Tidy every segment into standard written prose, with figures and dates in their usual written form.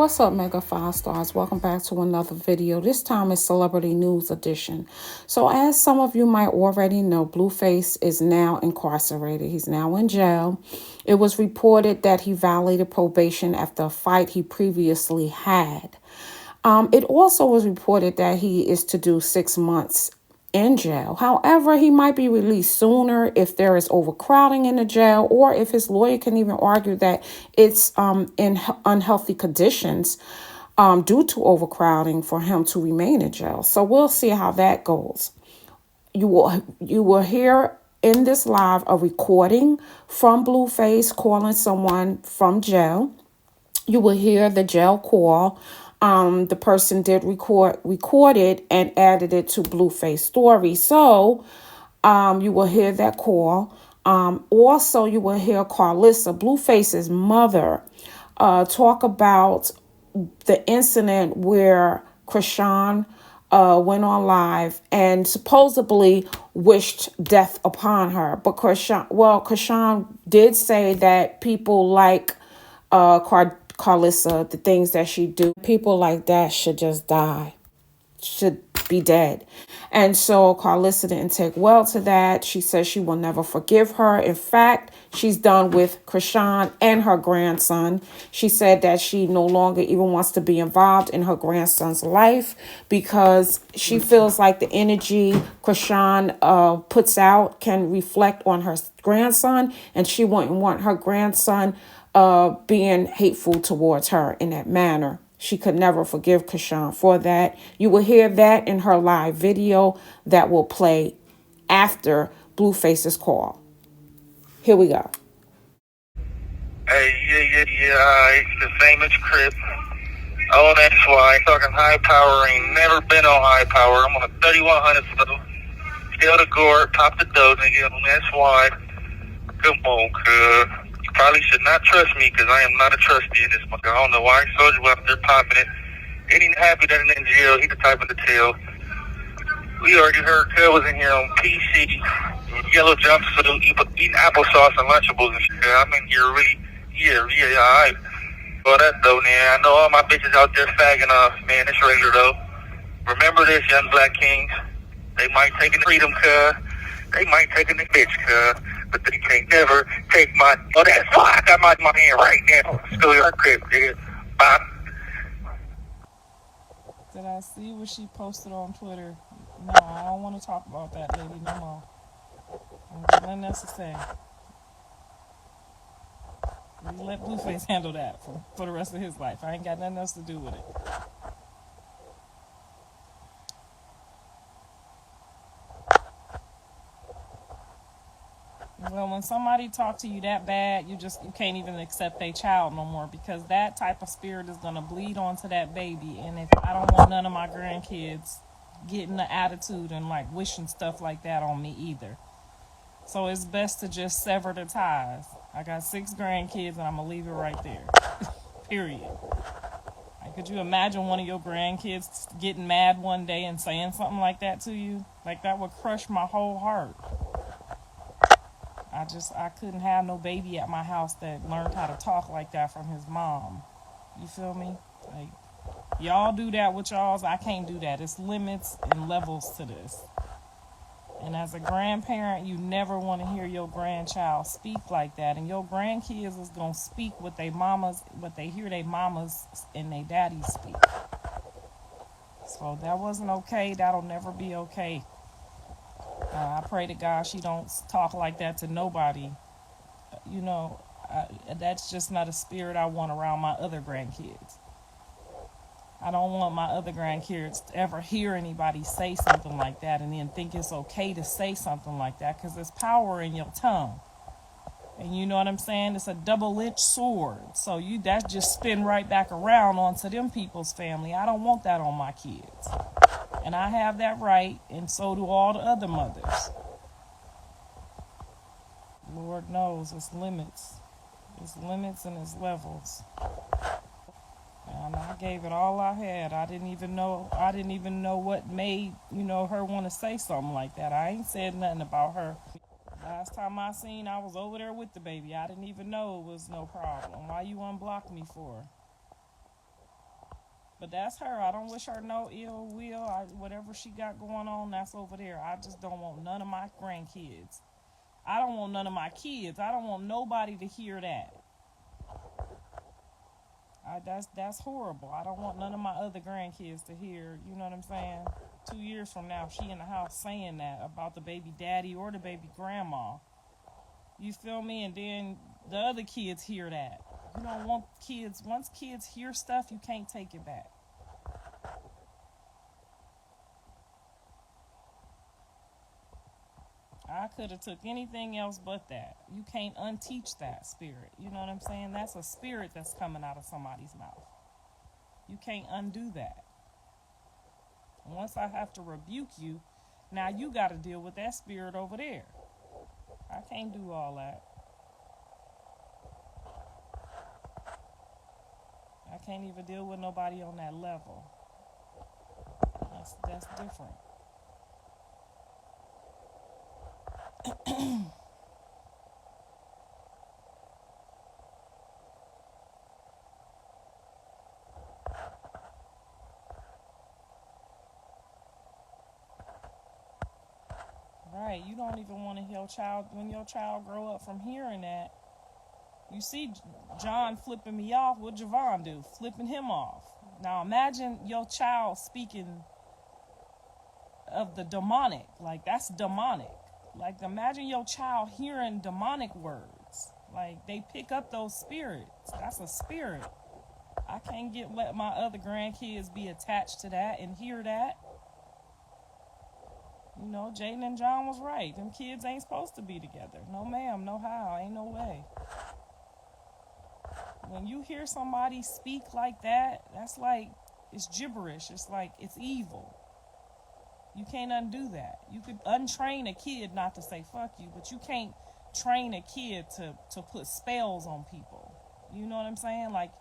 What's up, Mega Five Stars? Welcome back to another video. This time is Celebrity News Edition. So as some of you might already know, Blueface is now incarcerated. He's now in jail. It was reported that he violated probation after a fight he previously had. It also was reported that he is to do 6 months in jail. However, he might be released sooner if there is overcrowding in the jail, or if his lawyer can even argue that it's in unhealthy conditions due to overcrowding for him to remain in jail. So we'll see how that goes. You will hear in this live a recording from Blueface calling someone from jail. You will hear the jail call. The person did record it and added it to Blueface story. So you will hear that call. Also, you will hear Karlissa, Blueface's mother, talk about the incident where Chrisean went on live and supposedly wished death upon her. But Chrisean did say that people like Karlissa, the things that she do, people like that should just die, should be dead. And so Karlissa didn't take well to that. She says she will never forgive her. In fact, she's done with Chrisean and her grandson. She said that she no longer even wants to be involved in her grandson's life because she feels like the energy Chrisean puts out can reflect on her grandson, and she wouldn't want her grandson being hateful towards her in that manner. She could never forgive Chrisean for that. You will hear that in her live video that will play after Blueface's call. Here we go. Hey, yeah, it's the famous Crip. Oh, that's why. Talking high power, ain't never been on high power. I'm on a 3100 flow. Still the gore, top the dough, nigga. That's why. Come on, cuz. You probably should not trust me, because I am not a trustee in this mother. I don't know why I sold you out there popping it. Ain't even happy that he's in jail. He the type of the tail. We already heard cuz was in here on PC, yellow jumpsuit, eating applesauce and Lunchables and shit. I'm in here really, alright. Well, that though, man. I know all my bitches out there fagging off, man. It's regular though. Remember this, young black kings. They might take in freedom, cuz. They might take in the bitch, cuz. But they can't never take my... Oh, that's why I got my hand right now. Still your crib, nigga. Bop. Did I see what she posted on Twitter? No, I don't want to talk about that lady no more. I don't got nothing else to say. We let Blueface handle that for the rest of his life. I ain't got nothing else to do with it. Well, when somebody talk to you that bad, you can't even accept their child no more, because that type of spirit is going to bleed onto that baby. And if I don't want none of my grandkids getting the attitude and like wishing stuff like that on me either. So it's best to just sever the ties. I got 6 grandkids and I'm going to leave it right there. Period. Like, could you imagine one of your grandkids getting mad one day and saying something like that to you? Like, that would crush my whole heart. I couldn't have no baby at my house that learned how to talk like that from his mom. You feel me? Like, y'all do that with y'all's. I can't do that. It's limits and levels to this. And as a grandparent, you never want to hear your grandchild speak like that. And your grandkids is going to speak what they hear their mamas and their daddies speak. So that wasn't okay. That'll never be okay. I pray to God she don't talk like that to nobody. You know, that's just not a spirit I want around my other grandkids. I don't want my other grandkids to ever hear anybody say something like that and then think it's okay to say something like that, because there's power in your tongue. And you know what I'm saying? It's a double-edged sword. So that just spin right back around onto them people's family. I don't want that on my kids. And I have that right, and so do all the other mothers. Lord knows it's limits. It's limits and it's levels. And I gave it all I had. I didn't even know what made, her want to say something like that. I ain't said nothing about her. Last time I seen, I was over there with the baby. I didn't even know it was no problem. Why you unblocked me for? But that's her. I don't wish her no ill will. Whatever she got going on, that's over there. I just don't want none of my grandkids. I don't want none of my kids. I don't want nobody to hear that. That's horrible. I don't want none of my other grandkids to hear, you know what I'm saying? 2 years from now, she in the house saying that about the baby daddy or the baby grandma. You feel me? And then the other kids hear that. You don't want kids, once kids hear stuff, you can't take it back. I could have took anything else but that. You can't unteach that spirit. You know what I'm saying? That's a spirit that's coming out of somebody's mouth. You can't undo that. Once I have to rebuke you, now you got to deal with that spirit over there. I can't do all that. I can't even deal with nobody on that level. That's different. Right, you don't even want to hear your child, when your child grow up from hearing that. You see John flipping me off, what Javon do? Flipping him off. Now imagine your child speaking of the demonic. Like, that's demonic. Like, imagine your child hearing demonic words. Like, they pick up those spirits. That's a spirit. I can't let my other grandkids be attached to that and hear that. You know, Jaden and John was right. Them kids ain't supposed to be together. No ma'am, no how, ain't no way. When you hear somebody speak like that, that's like, it's gibberish. It's like, it's evil. You can't undo that. You could untrain a kid not to say fuck you, but you can't train a kid to put spells on people. You know what I'm saying? Like,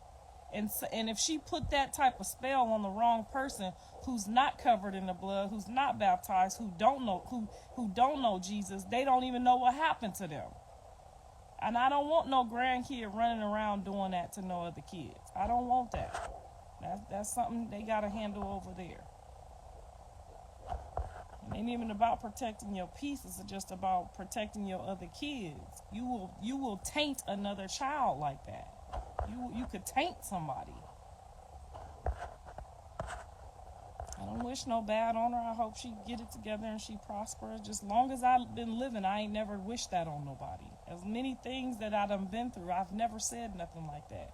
and if she put that type of spell on the wrong person who's not covered in the blood, who's not baptized, who don't know Jesus, they don't even know what happened to them. And I don't want no grandkid running around doing that to no other kids. I don't want that. That's something they got to handle over there. It ain't even about protecting your peace. It's just about protecting your other kids. You will taint another child like that. You could taint somebody. I don't wish no bad on her. I hope she get it together and she prospers. Just long as I've been living, I ain't never wished that on nobody. As many things that I done been through, I've never said nothing like that.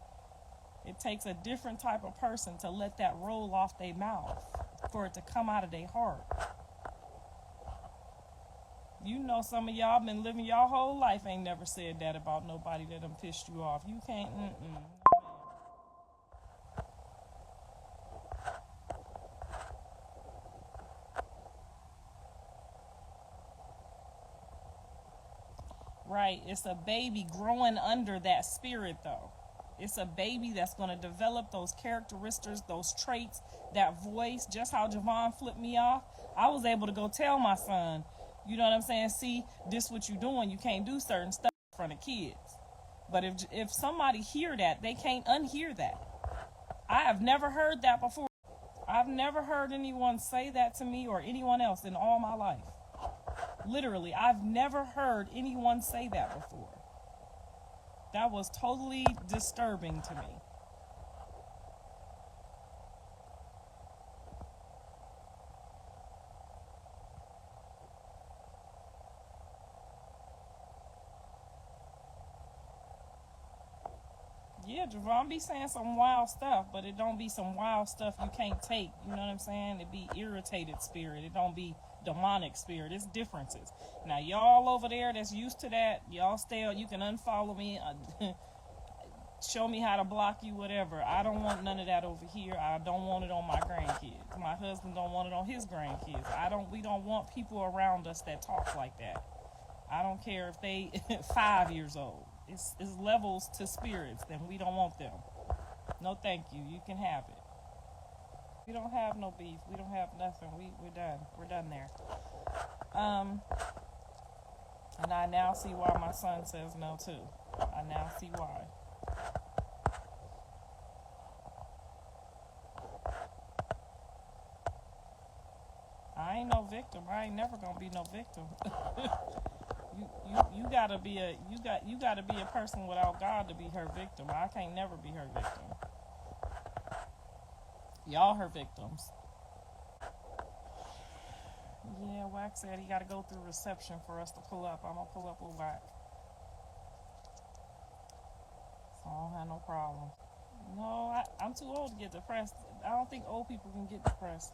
It takes a different type of person to let that roll off their mouth, for it to come out of their heart. You know, some of y'all been living y'all whole life, ain't never said that about nobody that done pissed you off. You can't, Right, it's a baby growing under that spirit, though. It's a baby that's going to develop those characteristics, those traits, that voice. Just how Javon flipped me off, I was able to go tell my son, you know what I'm saying? See, this what you doing. You can't do certain stuff in front of kids. But if somebody hear that, they can't unhear that. I have never heard that before. I've never heard anyone say that to me or anyone else in all my life. Literally, I've never heard anyone say that before. That was totally disturbing to me. Yeah, Javon be saying some wild stuff, but it don't be some wild stuff you can't take. You know what I'm saying? It be irritated spirit. It don't be demonic spirit. It's differences. Now, y'all over there that's used to that, y'all stay, you can unfollow me, show me how to block you, whatever. I don't want none of that over here. I don't want it on my grandkids. My husband don't want it on his grandkids. We don't want people around us that talk like that. I don't care if they 5 years old. It's levels to spirits, then we don't want them. No, thank you. You can have it. We don't have no beef. We don't have nothing. We're done. We're done there. And I now see why my son says no too. I now see why. victim. I ain't never gonna be no victim. You gotta be a person without God to be her victim. I can't never be her victim. Y'all her victims. Yeah, Wack said he gotta go through reception for us to pull up. I'm gonna pull up with Wack. So I don't have no problem. No, I'm too old to get depressed. I don't think old people can get depressed.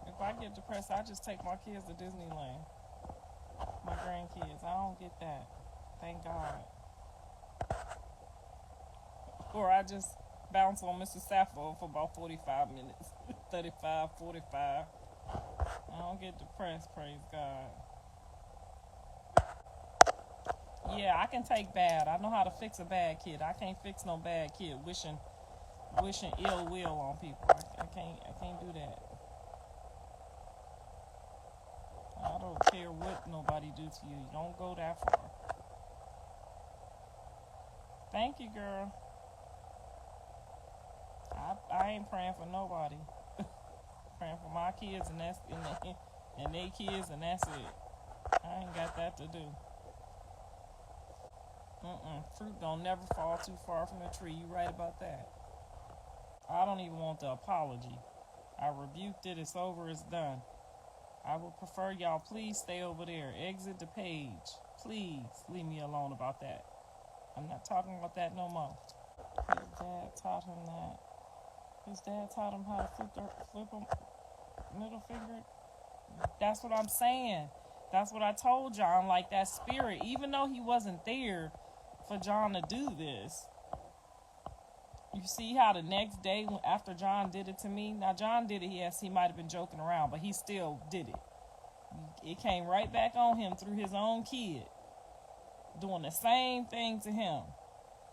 If I get depressed, I just take my kids to Disneyland. My grandkids. I don't get that. Thank God. Or I just bounce on Mr. Sappho for about 45 minutes. 35, 45. I don't get depressed, praise God. Yeah, I can take bad. I know how to fix a bad kid. I can't fix no bad kid wishing ill will on people. I can't do that. I don't care what nobody do to you. You don't go that far. Thank you, girl. I ain't praying for nobody. Praying for my kids and they kids and that's it. I ain't got that to do. Fruit don't never fall too far from the tree. You right about that. I don't even want the apology. I rebuked it. It's over. It's done. I would prefer y'all please stay over there. Exit the page. Please leave me alone about that. I'm not talking about that no more. His dad taught him that. His dad taught him how to flip a middle finger. That's what I'm saying. That's what I told John. Like that spirit, even though he wasn't there for John to do this. You see how the next day after John did it to me? Now John did it, yes, he might have been joking around, but he still did it. It came right back on him through his own kid. Doing the same thing to him.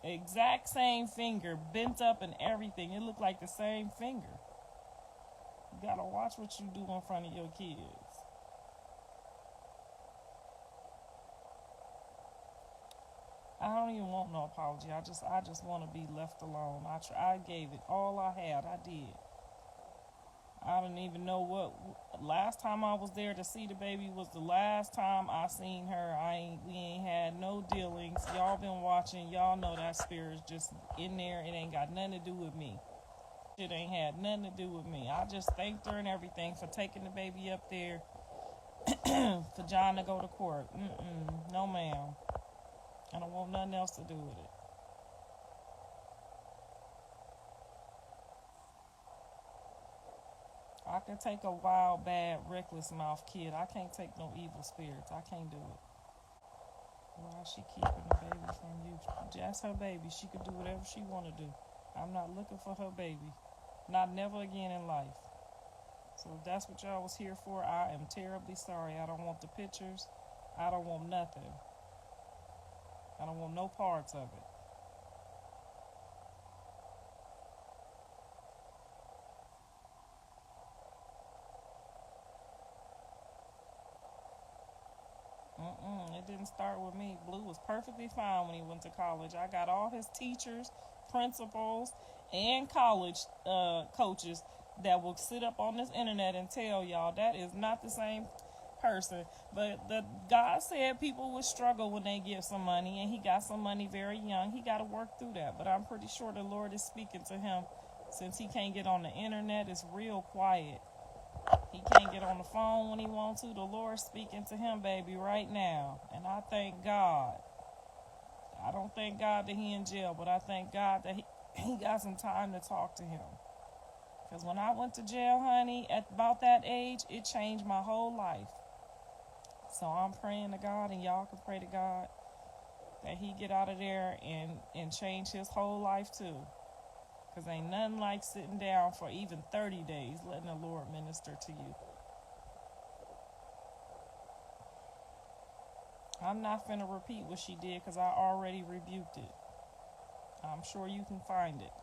Exact same finger, bent up and everything. It looked like the same finger. You gotta watch what you do in front of your kids. I don't even want no apology. I just want to be left alone. I gave it all I had. I did. I don't even know what. Last time I was there to see the baby was the last time I seen her. We ain't had no dealings. Y'all been watching. Y'all know that spirit's just in there. It ain't got nothing to do with me. It ain't had nothing to do with me. I just thanked her and everything for taking the baby up there for John to go to court. No, ma'am. I don't want nothing else to do with it. I can take a wild, bad, reckless mouth kid. I can't take no evil spirits. I can't do it. Why is she keeping the baby from you? That's her baby. She can do whatever she want to do. I'm not looking for her baby. Not never again in life. So if that's what y'all was here for, I am terribly sorry. I don't want the pictures. I don't want nothing. I don't want no parts of it. It didn't start with me. Blue was perfectly fine when he went to college. I got all his teachers, principals, and college coaches that will sit up on this internet and tell y'all that is not the same person. But God said people would struggle when they get some money, and he got some money very young. He got to work through that. But I'm pretty sure the Lord is speaking to him. Since he can't get on the internet, it's real quiet. He can't get on the phone when he wants to. The Lord's speaking to him, baby, right now. And I thank God. I don't thank God that he in jail, but I thank God that he got some time to talk to him. Because when I went to jail, honey, at about that age, it changed my whole life. So I'm praying to God, and y'all can pray to God that he get out of there and change his whole life too. Because ain't nothing like sitting down for even 30 days, letting the Lord minister to you. I'm not finna repeat what she did because I already rebuked it. I'm sure you can find it.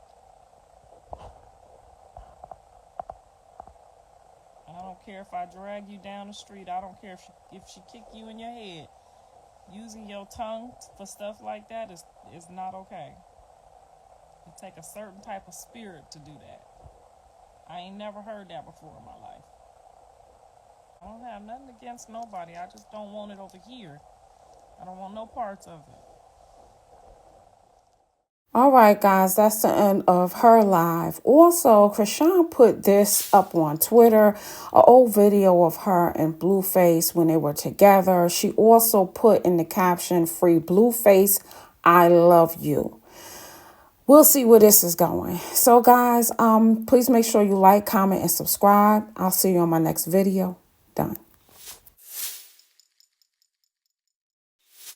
I don't care if I drag you down the street. I don't care if she kick you in your head. Using your tongue for stuff like that is not okay. It take a certain type of spirit to do that. I ain't never heard that before in my life. I don't have nothing against nobody. I just don't want it over here. I don't want no parts of it. All right, guys, that's the end of her live. Also, Chrisean put this up on Twitter, an old video of her and Blueface when they were together. She also put in the caption, "Free Blueface, I love you." We'll see where this is going. So, guys, please make sure you like, comment, and subscribe. I'll see you on my next video. Done.